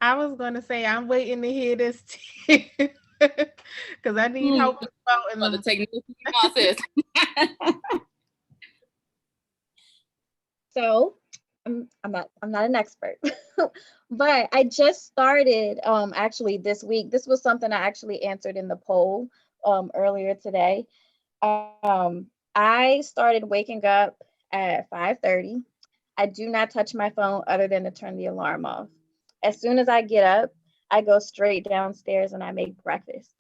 Speaker 2: I was gonna say I'm waiting to hear this too, because I need help about in
Speaker 6: The
Speaker 2: the
Speaker 6: technical process.
Speaker 3: So I'm not an expert, but I just started actually this week. This was something I actually answered in the poll earlier today. I started waking up at 5:30. I do not touch my phone other than to turn the alarm off. As soon as I get up, I go straight downstairs and I make breakfast.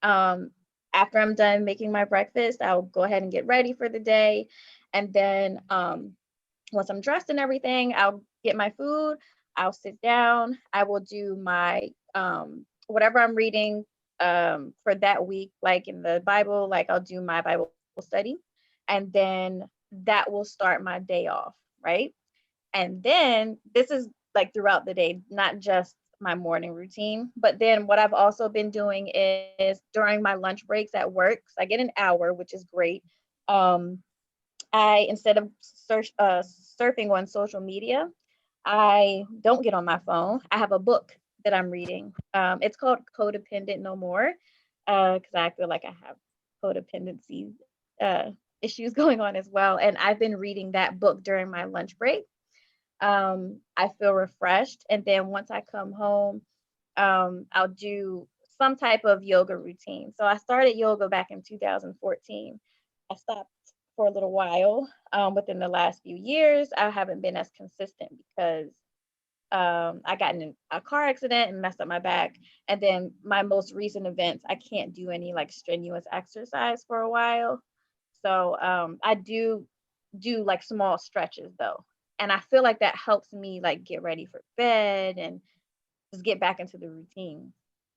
Speaker 3: After I'm done making my breakfast, I'll go ahead and get ready for the day. And then once I'm dressed and everything, I'll get my food, I'll sit down, I will do my whatever I'm reading for that week, like in the Bible, like I'll do my Bible study. And then that will start my day off, right? And then this is like throughout the day, not just my morning routine. But then what I've also been doing is during my lunch breaks at work, so I get an hour, which is great. I, instead of surfing on social media, I don't get on my phone. I have a book that I'm reading. It's called Codependent No More, because I feel like I have codependency issues going on as well. And I've been reading that book during my lunch break. I feel refreshed. And then once I come home, I'll do some type of yoga routine. So I started yoga back in 2014. I stopped for a little while. Within the last few years, I haven't been as consistent because I got in a car accident and messed up my back. And then my most recent events, I can't do any like strenuous exercise for a while. So I do like small stretches though. And I feel like that helps me like get ready for bed and just get back into the routine.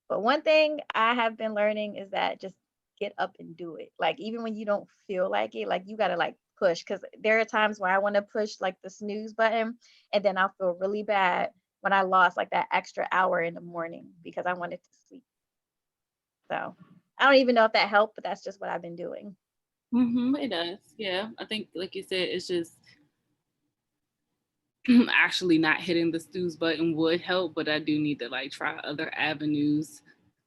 Speaker 3: But one thing I have been learning is that just get up and do it. Like even when you don't feel like it, like you gotta like push. Because there are times where I want to push like the snooze button, and then I'll feel really bad when I lost like that extra hour in the morning because I wanted to sleep. So I don't even know if that helped, but that's just what I've been doing.
Speaker 6: It does. Yeah. I think, like you said, it's just actually not hitting the snooze button would help, but I do need to like try other avenues.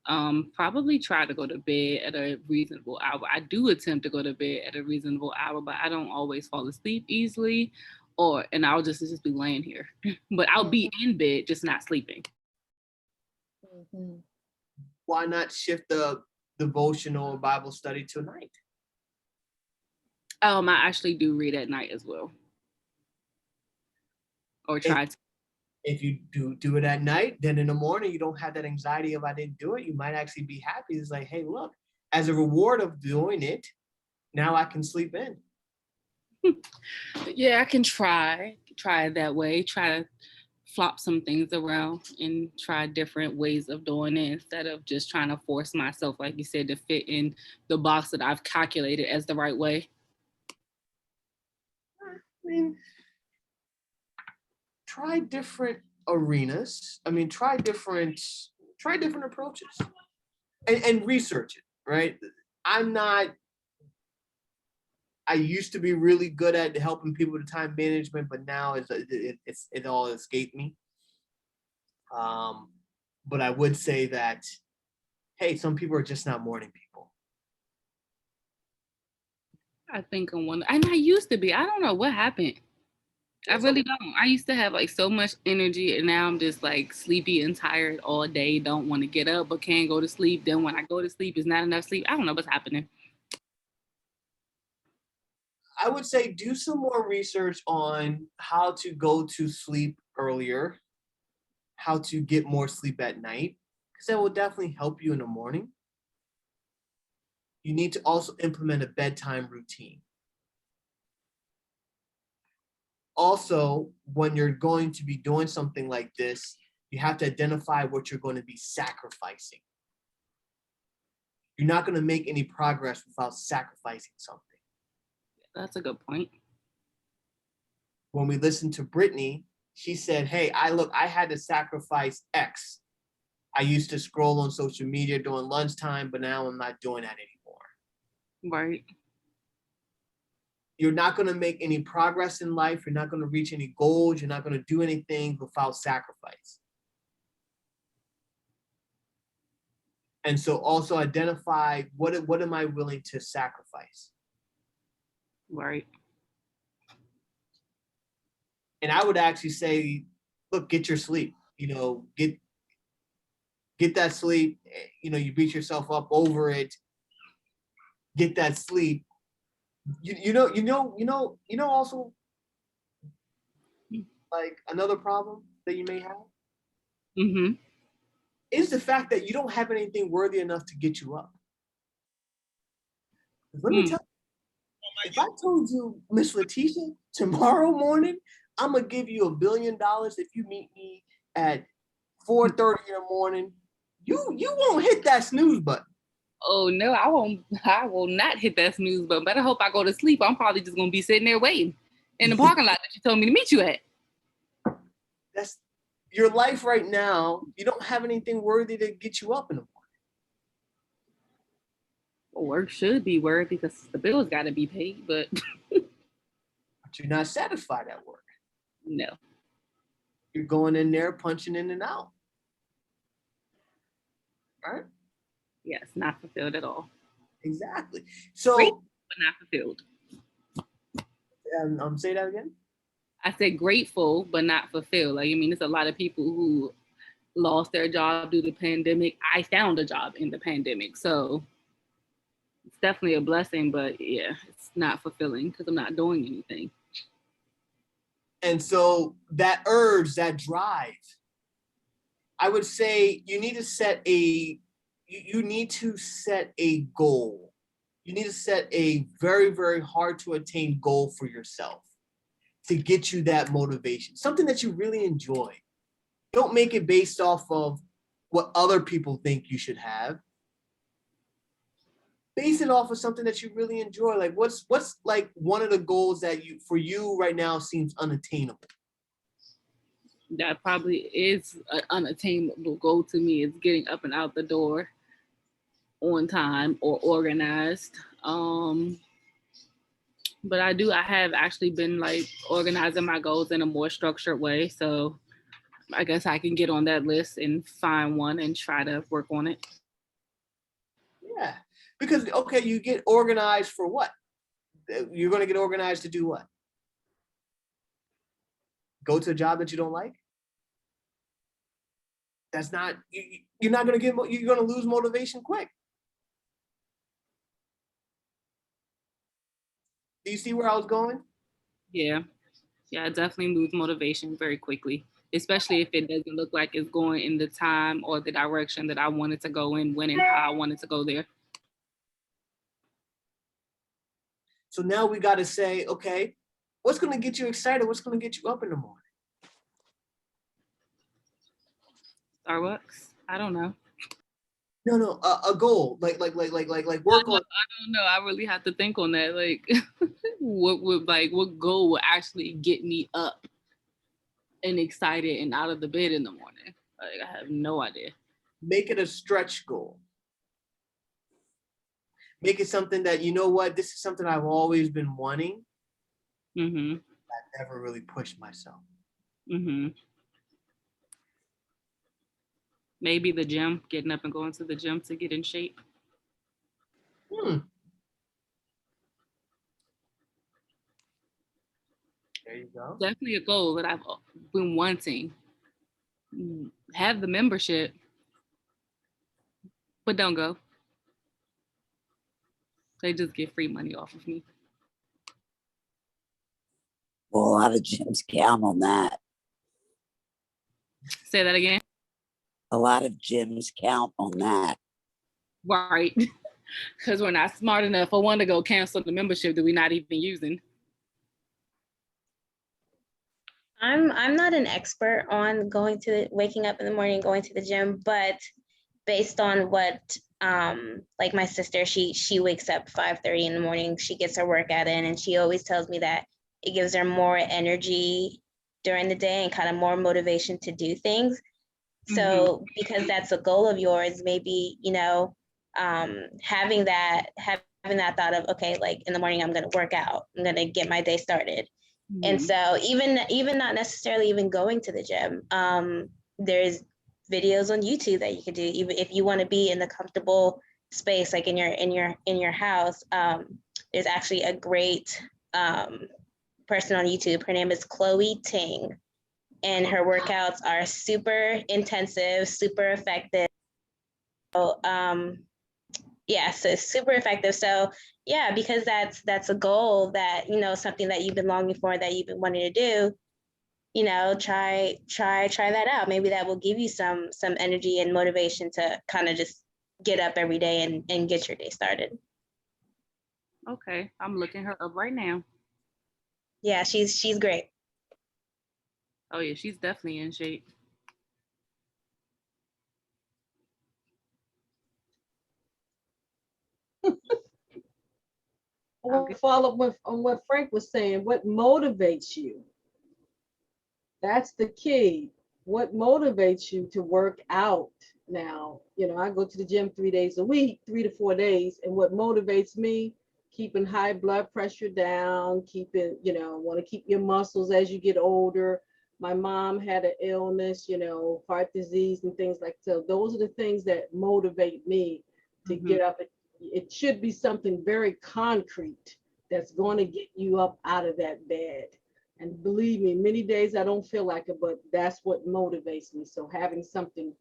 Speaker 6: Probably try to go to bed at a reasonable hour. I do attempt to go to bed at a reasonable hour, but I don't always fall asleep easily, and I'll just be laying here. But I'll be in bed, just not sleeping.
Speaker 7: Why not shift the devotional Bible study to night?
Speaker 6: I actually do read at night as well. Or try to.
Speaker 7: If you do it at night, then in the morning you don't have that anxiety of I didn't do it. You might actually be happy. It's like, hey, look, as a reward of doing it, now I can sleep in.
Speaker 6: Yeah, I can try it that way. Try to flop some things around and try different ways of doing it instead of just trying to force myself, like you said, to fit in the box that I've calculated as the right way.
Speaker 7: I mean, try different arenas. I mean, try different approaches and research it, right? I used to be really good at helping people with time management, but now it all escaped me. But I would say that, hey, some people are just not morning people.
Speaker 6: I think and I used to be. I don't know what happened. I really don't. I used to have like so much energy, and now I'm just like sleepy and tired all day. Don't want to get up, but can't go to sleep. Then when I go to sleep, it's not enough sleep. I don't know what's happening.
Speaker 7: I would say do some more research on how to go to sleep earlier. how to get more sleep at night, because that will definitely help you in the morning. You need to also implement a bedtime routine. Also, when you're going to be doing something like this, you have to identify what you're going to be sacrificing. You're not going to make any progress without sacrificing something.
Speaker 6: That's a good point.
Speaker 7: When we listened to Brittany, she said, hey, I had to sacrifice X. I used to scroll on social media during lunchtime, but now I'm not doing that anymore.
Speaker 6: Right.
Speaker 7: You're not going to make any progress in life. You're not going to reach any goals. You're not going to do anything without sacrifice. And so also identify what am I willing to sacrifice?
Speaker 6: Right.
Speaker 7: And I would actually say, look, get your sleep, get that sleep, you beat yourself up over it, get that sleep. Also, like another problem that you may have is the fact that you don't have anything worthy enough to get you up. Let me tell you, if I told you, Miss Letitia, tomorrow morning, I'm gonna give you $1 billion if you meet me at 4:30 in the morning, you won't hit that snooze button.
Speaker 6: Oh no, I won't. I will not hit that snooze button. Better hope I go to sleep. I'm probably just gonna be sitting there waiting in the parking lot that you told me to meet you at.
Speaker 7: That's your life right now. You don't have anything worthy to get you up in the morning.
Speaker 6: Well, work should be worth because the bills got to be paid, but
Speaker 7: you're not satisfied at work.
Speaker 6: No.
Speaker 7: You're going in there, punching in and out. Right?
Speaker 6: Yes, not fulfilled at all.
Speaker 7: Exactly. So,
Speaker 6: great, but not fulfilled.
Speaker 7: Say that again.
Speaker 6: I said grateful, but not fulfilled. There's a lot of people who lost their job due to the pandemic. I found a job in the pandemic, so it's definitely a blessing, but yeah, it's not fulfilling because I'm not doing anything.
Speaker 7: And so that urge, that drive, I would say you need to set a goal. You need to set a very, very hard to attain goal for yourself to get you that motivation, something that you really enjoy. Don't make it based off of what other people think you should have. Base it off of something that you really enjoy. Like what's like one of the goals that for you right now seems unattainable?
Speaker 6: That probably is an unattainable goal to me, is getting up and out the door on time or organized. But I have actually been organizing my goals in a more structured way. So I guess I can get on that list and find one and try to work on it.
Speaker 7: Yeah, because, okay, you get organized for what? You're going to get organized to do what? Go to a job that you don't like? That's not, you're not going to you're going to lose motivation quick. Do you see where I was going?
Speaker 6: Yeah, I definitely lose motivation very quickly, especially if it doesn't look like it's going in the time or the direction that I wanted to go in, when and how I wanted to go there.
Speaker 7: So now we got to say, okay, what's going to get you excited? What's going to get you up in the morning?
Speaker 6: Starbucks? I don't know.
Speaker 7: No, a goal, like work on.
Speaker 6: I don't know. I really have to think on that. What goal would actually get me up and excited and out of the bed in the morning? I have no idea.
Speaker 7: Make it a stretch goal. Make it something that, you know what, this is something I've always been wanting. I never really pushed myself.
Speaker 6: Maybe the gym, getting up and going to the gym to get in shape.
Speaker 7: There you go.
Speaker 6: Definitely a goal that I've been wanting. Have the membership, but don't go. They just get free money off of me.
Speaker 4: Well, a lot of gyms count on that.
Speaker 6: Say that again.
Speaker 4: A lot of gyms count on that.
Speaker 6: Right. Because we're not smart enough for one to go cancel the membership that we're not even using.
Speaker 8: I'm not an expert on waking up in the morning, going to the gym, but based on what like my sister, she wakes up 5:30 in the morning, she gets her workout in, and she always tells me that it gives her more energy during the day and kind of more motivation to do things. So because that's a goal of yours, maybe, having that thought of, okay, like in the morning, I'm going to work out, I'm going to get my day started. And so even not necessarily even going to the gym, there's videos on YouTube that you can do, even if you want to be in the comfortable space, like in your house. There's actually a great person on YouTube. Her name is Chloe Ting, and her workouts are super intensive, super effective. So, yeah, so it's super effective. So yeah, because that's a goal that, something that you've been longing for, that you've been wanting to do, try that out. Maybe that will give you some energy and motivation to kind of just get up every day and get your day started.
Speaker 6: Okay, I'm looking her up right now.
Speaker 8: Yeah, she's great.
Speaker 6: Oh yeah, she's definitely in shape.
Speaker 1: I want to follow up on what Frank was saying. What motivates you? That's the key. What motivates you to work out? Now, I go to the gym 3 days a week, 3 to 4 days. And what motivates me? Keeping high blood pressure down, want to keep your muscles as you get older. My mom had an illness, heart disease and things like that. So those are the things that motivate me to get up. It should be something very concrete that's going to get you up out of that bed. And believe me, many days I don't feel like it, but that's what motivates me. So having something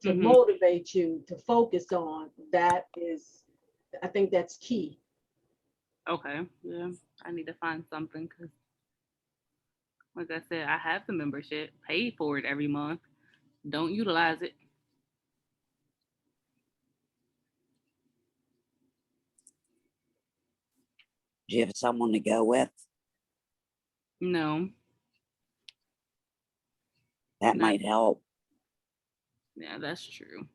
Speaker 1: to motivate you to focus on, I think that's key.
Speaker 6: Okay, yeah, I need to find something because, like I said, I have the membership, paid for it every month, don't utilize it.
Speaker 4: Do you have someone to go with?
Speaker 6: No.
Speaker 4: That
Speaker 6: No.
Speaker 4: might help.
Speaker 6: Yeah, that's true.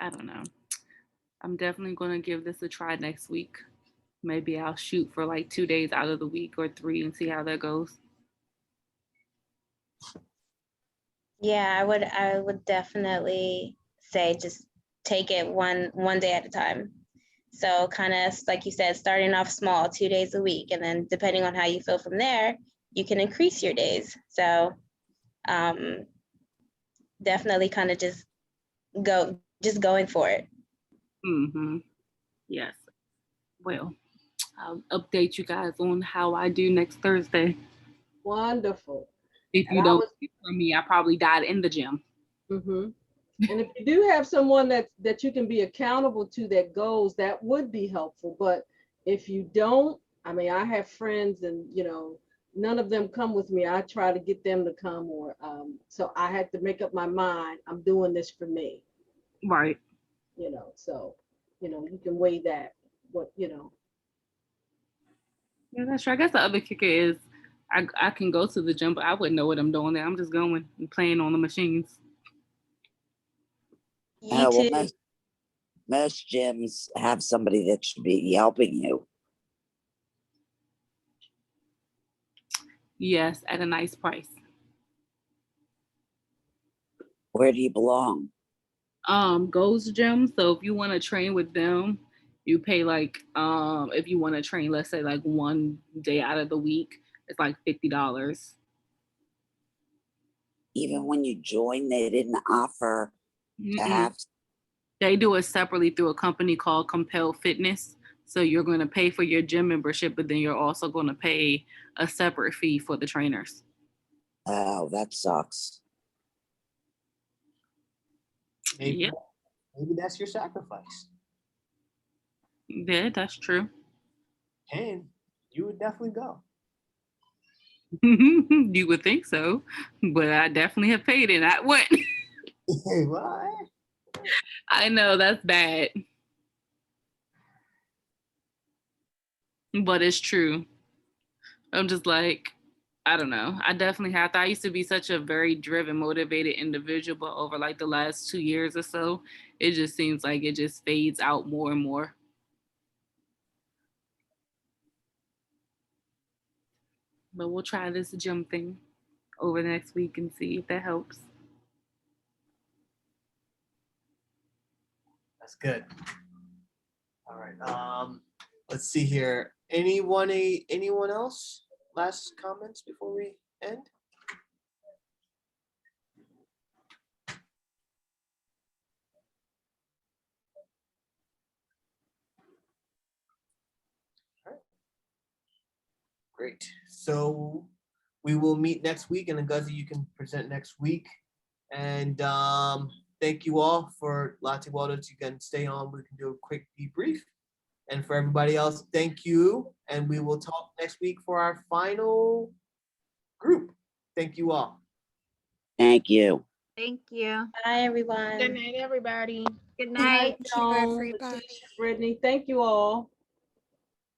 Speaker 6: I don't know. I'm definitely going to give this a try next week. Maybe I'll shoot for like 2 days out of the week or 3 and see how that goes.
Speaker 8: Yeah, I would definitely say just take it one day at a time. So kind of like you said, starting off small, 2 days a week, and then depending on how you feel from there, you can increase your days. So definitely kind of just going for it.
Speaker 6: Yes. Well, I'll update you guys on how I do next Thursday.
Speaker 1: Wonderful.
Speaker 6: If you don't hear from me, I probably died in the gym.
Speaker 1: And if you do have someone that you can be accountable to that goes, that would be helpful. But if you don't, I have friends and, none of them come with me. I try to get them to come, or so I had to make up my mind. I'm doing this for me.
Speaker 6: Right.
Speaker 1: So, you can weigh that,
Speaker 6: Yeah, that's true. I guess the other kicker is I can go to the gym, but I wouldn't know what I'm doing there. I'm just going and playing on the machines.
Speaker 4: Well, most gyms have somebody that should be helping you.
Speaker 6: Yes, at a nice price.
Speaker 4: Where do you belong?
Speaker 6: Goes Gym. So if you want to train with them, you pay like if you want to train, let's say like 1 day out of the week, it's like $50.
Speaker 4: Even when you join, they didn't offer to have.
Speaker 6: They do it separately through a company called Compel Fitness. So you're going to pay for your gym membership, but then you're also going to pay a separate fee for the trainers.
Speaker 4: Oh, that sucks.
Speaker 7: Maybe that's your sacrifice.
Speaker 6: Yeah, that's true.
Speaker 7: And you would definitely go.
Speaker 6: You would think so, but I definitely have paid it. I what?
Speaker 7: What?
Speaker 6: I know that's bad, but it's true. I'm just like, I don't know. I definitely have to. I used to be such a very driven, motivated individual, but over like the last 2 years or so, it just seems like it just fades out more and more. But we'll try this gym thing over the next week and see if that helps.
Speaker 7: That's good. All right. Let's see here. Anyone else? Last comments before we end? All right. Great. So we will meet next week, and then Guzzy, you can present next week. And thank you all for LarteyWellness Wellness. You can stay on. We can do a quick debrief. And for everybody else, thank you. And we will talk next week for our final group. Thank you all.
Speaker 4: Thank you.
Speaker 9: Thank you.
Speaker 8: Bye, everyone.
Speaker 2: Good night, everybody.
Speaker 9: Good
Speaker 1: Good
Speaker 9: night.
Speaker 1: night, Joan,
Speaker 10: everybody.
Speaker 1: Brittany. Thank you all.